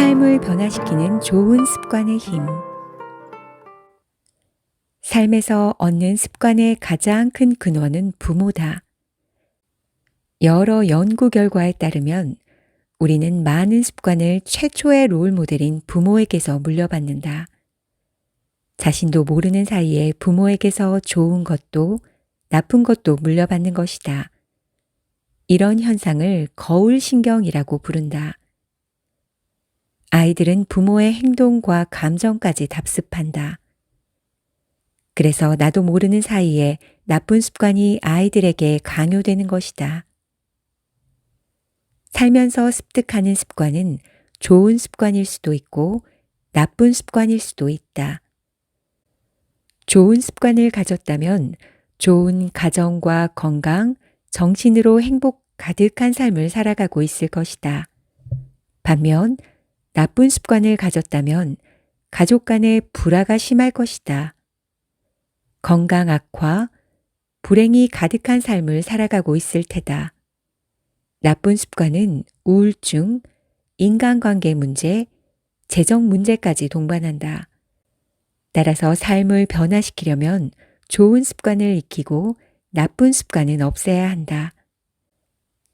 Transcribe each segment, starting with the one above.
삶을 변화시키는 좋은 습관의 힘. 삶에서 얻는 습관의 가장 큰 근원은 부모다. 여러 연구 결과에 따르면 우리는 많은 습관을 최초의 롤 모델인 부모에게서 물려받는다. 자신도 모르는 사이에 부모에게서 좋은 것도 나쁜 것도 물려받는 것이다. 이런 현상을 거울신경이라고 부른다. 아이들은 부모의 행동과 감정까지 답습한다. 그래서 나도 모르는 사이에 나쁜 습관이 아이들에게 강요되는 것이다. 살면서 습득하는 습관은 좋은 습관일 수도 있고 나쁜 습관일 수도 있다. 좋은 습관을 가졌다면 좋은 가정과 건강, 정신으로 행복 가득한 삶을 살아가고 있을 것이다. 반면 나쁜 습관을 가졌다면 가족 간의 불화가 심할 것이다. 건강 악화, 불행이 가득한 삶을 살아가고 있을 테다. 나쁜 습관은 우울증, 인간관계 문제, 재정 문제까지 동반한다. 따라서 삶을 변화시키려면 좋은 습관을 익히고 나쁜 습관은 없애야 한다.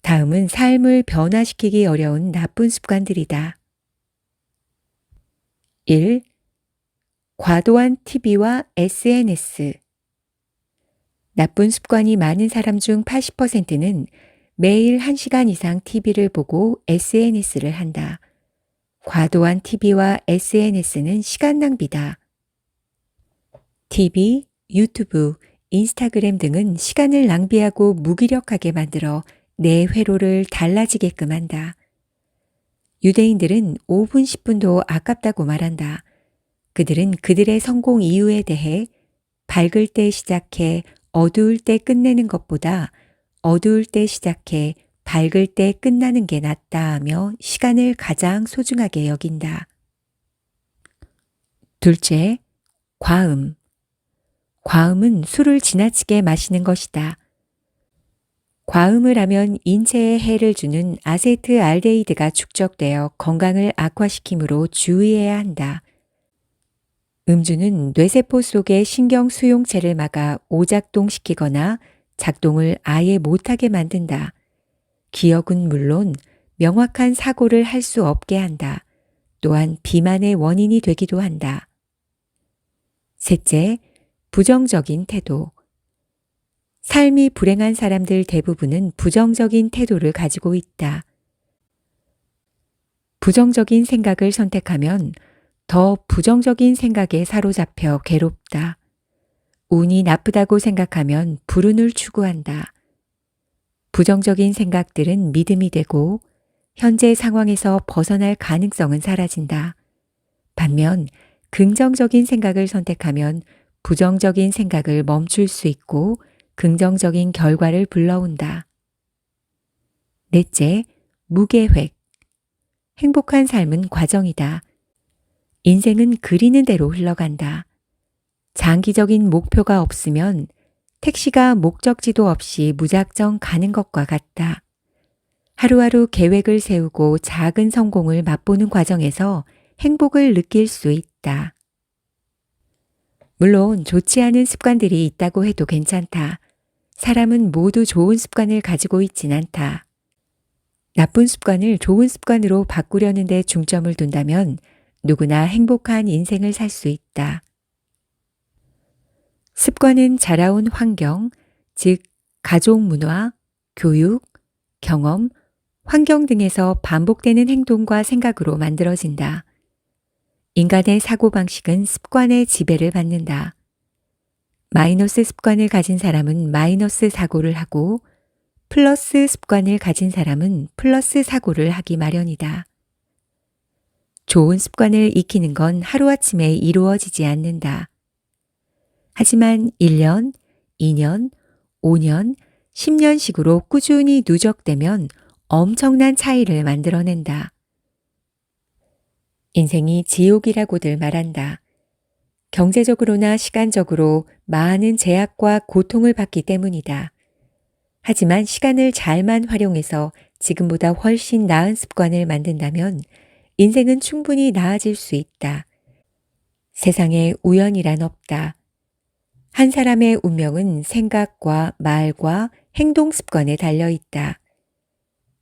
다음은 삶을 변화시키기 어려운 나쁜 습관들이다. 1. 과도한 TV와 SNS. 나쁜 습관이 많은 사람 중 80%는 매일 1시간 이상 TV를 보고 SNS를 한다. 과도한 TV와 SNS는 시간 낭비다. TV, 유튜브, 인스타그램 등은 시간을 낭비하고 무기력하게 만들어 내 회로를 달라지게끔 한다. 유대인들은 5분, 10분도 아깝다고 말한다. 그들은 그들의 성공 이유에 대해 밝을 때 시작해 어두울 때 끝내는 것보다 어두울 때 시작해 밝을 때 끝나는 게 낫다 하며 시간을 가장 소중하게 여긴다. 둘째, 과음. 과음은 술을 지나치게 마시는 것이다. 과음을 하면 인체에 해를 주는 아세트알데히드가 축적되어 건강을 악화시키므로 주의해야 한다. 음주는 뇌세포 속의 신경 수용체를 막아 오작동시키거나 작동을 아예 못하게 만든다. 기억은 물론 명확한 사고를 할 수 없게 한다. 또한 비만의 원인이 되기도 한다. 셋째, 부정적인 태도. 삶이 불행한 사람들 대부분은 부정적인 태도를 가지고 있다. 부정적인 생각을 선택하면 더 부정적인 생각에 사로잡혀 괴롭다. 운이 나쁘다고 생각하면 불운을 추구한다. 부정적인 생각들은 믿음이 되고 현재 상황에서 벗어날 가능성은 사라진다. 반면 긍정적인 생각을 선택하면 부정적인 생각을 멈출 수 있고 긍정적인 결과를 불러온다. 넷째, 무계획. 행복한 삶은 과정이다. 인생은 그리는 대로 흘러간다. 장기적인 목표가 없으면 택시가 목적지도 없이 무작정 가는 것과 같다. 하루하루 계획을 세우고 작은 성공을 맛보는 과정에서 행복을 느낄 수 있다. 물론 좋지 않은 습관들이 있다고 해도 괜찮다. 사람은 모두 좋은 습관을 가지고 있진 않다. 나쁜 습관을 좋은 습관으로 바꾸려는 데 중점을 둔다면 누구나 행복한 인생을 살 수 있다. 습관은 자라온 환경, 즉 가족 문화, 교육, 경험, 환경 등에서 반복되는 행동과 생각으로 만들어진다. 인간의 사고방식은 습관의 지배를 받는다. 마이너스 습관을 가진 사람은 마이너스 사고를 하고 플러스 습관을 가진 사람은 플러스 사고를 하기 마련이다. 좋은 습관을 익히는 건 하루아침에 이루어지지 않는다. 하지만 1년, 2년, 5년, 10년씩으로 꾸준히 누적되면 엄청난 차이를 만들어낸다. 인생이 지옥이라고들 말한다. 경제적으로나 시간적으로 많은 제약과 고통을 받기 때문이다. 하지만 시간을 잘만 활용해서 지금보다 훨씬 나은 습관을 만든다면 인생은 충분히 나아질 수 있다. 세상에 우연이란 없다. 한 사람의 운명은 생각과 말과 행동 습관에 달려 있다.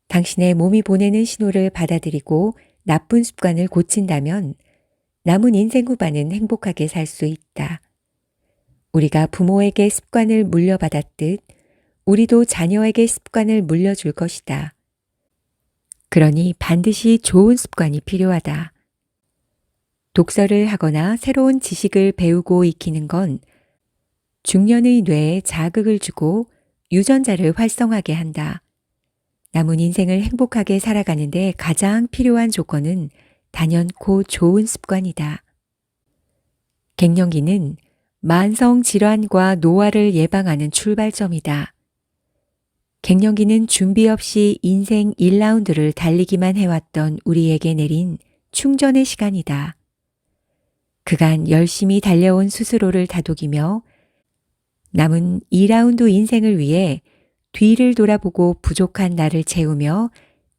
당신의 몸이 보내는 신호를 받아들이고 나쁜 습관을 고친다면 남은 인생 후반은 행복하게 살 수 있다. 우리가 부모에게 습관을 물려받았듯 우리도 자녀에게 습관을 물려줄 것이다. 그러니 반드시 좋은 습관이 필요하다. 독서를 하거나 새로운 지식을 배우고 익히는 건 중년의 뇌에 자극을 주고 유전자를 활성하게 한다. 남은 인생을 행복하게 살아가는데 가장 필요한 조건은 단연코 좋은 습관이다. 갱년기는 만성 질환과 노화를 예방하는 출발점이다. 갱년기는 준비 없이 인생 1라운드를 달리기만 해왔던 우리에게 내린 충전의 시간이다. 그간 열심히 달려온 스스로를 다독이며 남은 2라운드 인생을 위해 뒤를 돌아보고 부족한 나를 채우며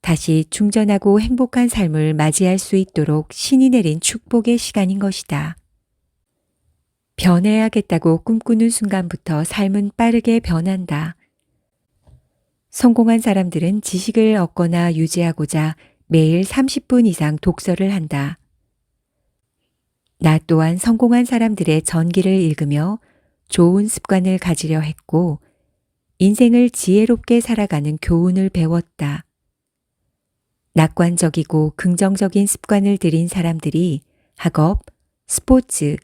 다시 충전하고 행복한 삶을 맞이할 수 있도록 신이 내린 축복의 시간인 것이다. 변해야겠다고 꿈꾸는 순간부터 삶은 빠르게 변한다. 성공한 사람들은 지식을 얻거나 유지하고자 매일 30분 이상 독서를 한다. 나 또한 성공한 사람들의 전기를 읽으며 좋은 습관을 가지려 했고 인생을 지혜롭게 살아가는 교훈을 배웠다. 낙관적이고 긍정적인 습관을 들인 사람들이 학업, 스포츠,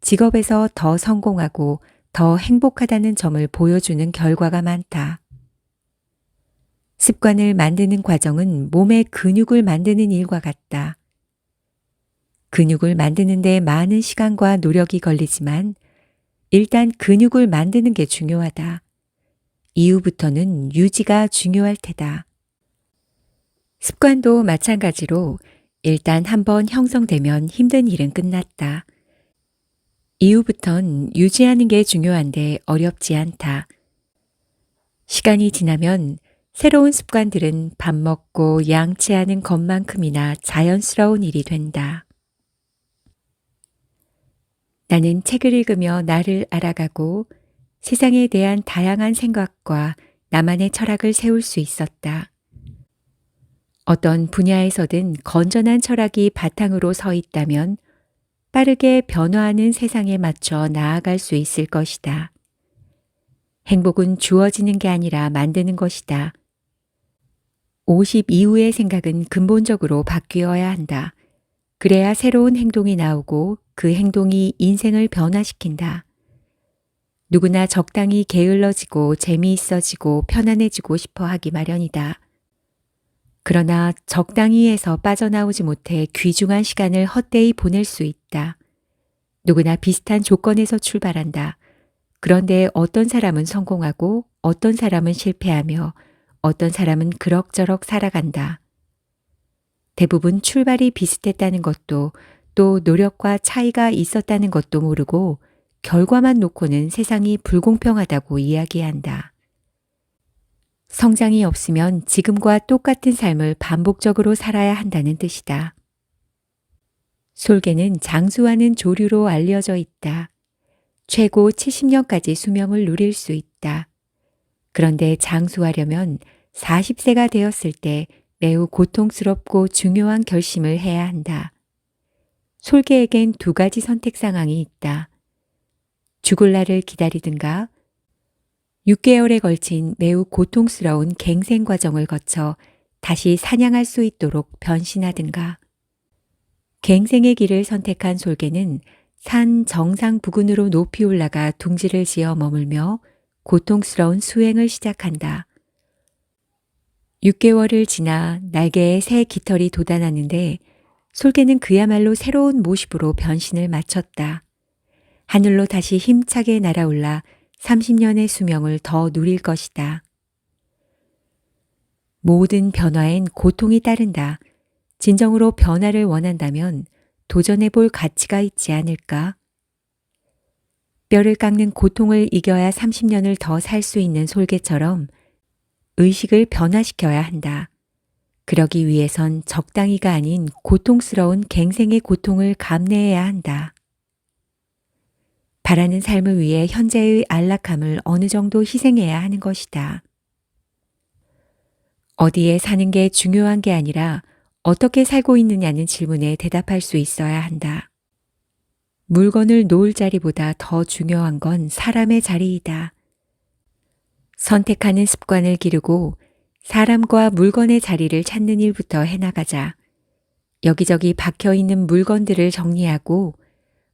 직업에서 더 성공하고 더 행복하다는 점을 보여주는 결과가 많다. 습관을 만드는 과정은 몸의 근육을 만드는 일과 같다. 근육을 만드는 데 많은 시간과 노력이 걸리지만 일단 근육을 만드는 게 중요하다. 이후부터는 유지가 중요할 테다. 습관도 마찬가지로 일단 한번 형성되면 힘든 일은 끝났다. 이후부턴 유지하는 게 중요한데 어렵지 않다. 시간이 지나면 새로운 습관들은 밥 먹고 양치하는 것만큼이나 자연스러운 일이 된다. 나는 책을 읽으며 나를 알아가고 세상에 대한 다양한 생각과 나만의 철학을 세울 수 있었다. 어떤 분야에서든 건전한 철학이 바탕으로 서 있다면 빠르게 변화하는 세상에 맞춰 나아갈 수 있을 것이다. 행복은 주어지는 게 아니라 만드는 것이다. 50 이후의 생각은 근본적으로 바뀌어야 한다. 그래야 새로운 행동이 나오고 그 행동이 인생을 변화시킨다. 누구나 적당히 게을러지고 재미있어지고 편안해지고 싶어 하기 마련이다. 그러나 적당히 해서 빠져나오지 못해 귀중한 시간을 헛되이 보낼 수 있다. 누구나 비슷한 조건에서 출발한다. 그런데 어떤 사람은 성공하고 어떤 사람은 실패하며 어떤 사람은 그럭저럭 살아간다. 대부분 출발이 비슷했다는 것도 또 노력과 차이가 있었다는 것도 모르고 결과만 놓고는 세상이 불공평하다고 이야기한다. 성장이 없으면 지금과 똑같은 삶을 반복적으로 살아야 한다는 뜻이다. 솔개는 장수하는 조류로 알려져 있다. 최고 70년까지 수명을 누릴 수 있다. 그런데 장수하려면 40세가 되었을 때 매우 고통스럽고 중요한 결심을 해야 한다. 솔개에겐 두 가지 선택 상황이 있다. 죽을 날을 기다리든가 6개월에 걸친 매우 고통스러운 갱생 과정을 거쳐 다시 사냥할 수 있도록 변신하든가. 갱생의 길을 선택한 솔개는 산 정상 부근으로 높이 올라가 둥지를 지어 머물며 고통스러운 수행을 시작한다. 6개월을 지나 날개에 새 깃털이 돋아나는데 솔개는 그야말로 새로운 모습으로 변신을 마쳤다. 하늘로 다시 힘차게 날아올라 30년의 수명을 더 누릴 것이다. 모든 변화엔 고통이 따른다. 진정으로 변화를 원한다면 도전해 볼 가치가 있지 않을까? 뼈를 깎는 고통을 이겨야 30년을 더 살 수 있는 솔개처럼 의식을 변화시켜야 한다. 그러기 위해선 적당히가 아닌 고통스러운 갱생의 고통을 감내해야 한다. 바라는 삶을 위해 현재의 안락함을 어느 정도 희생해야 하는 것이다. 어디에 사는 게 중요한 게 아니라 어떻게 살고 있느냐는 질문에 대답할 수 있어야 한다. 물건을 놓을 자리보다 더 중요한 건 사람의 자리이다. 선택하는 습관을 기르고 사람과 물건의 자리를 찾는 일부터 해나가자. 여기저기 박혀 있는 물건들을 정리하고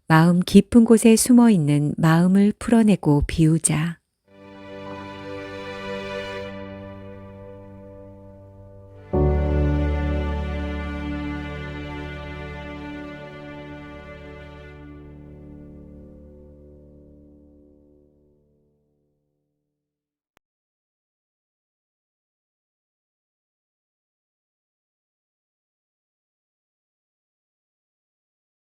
마음 깊은 곳에 숨어 있는 마음을 풀어내고 비우자.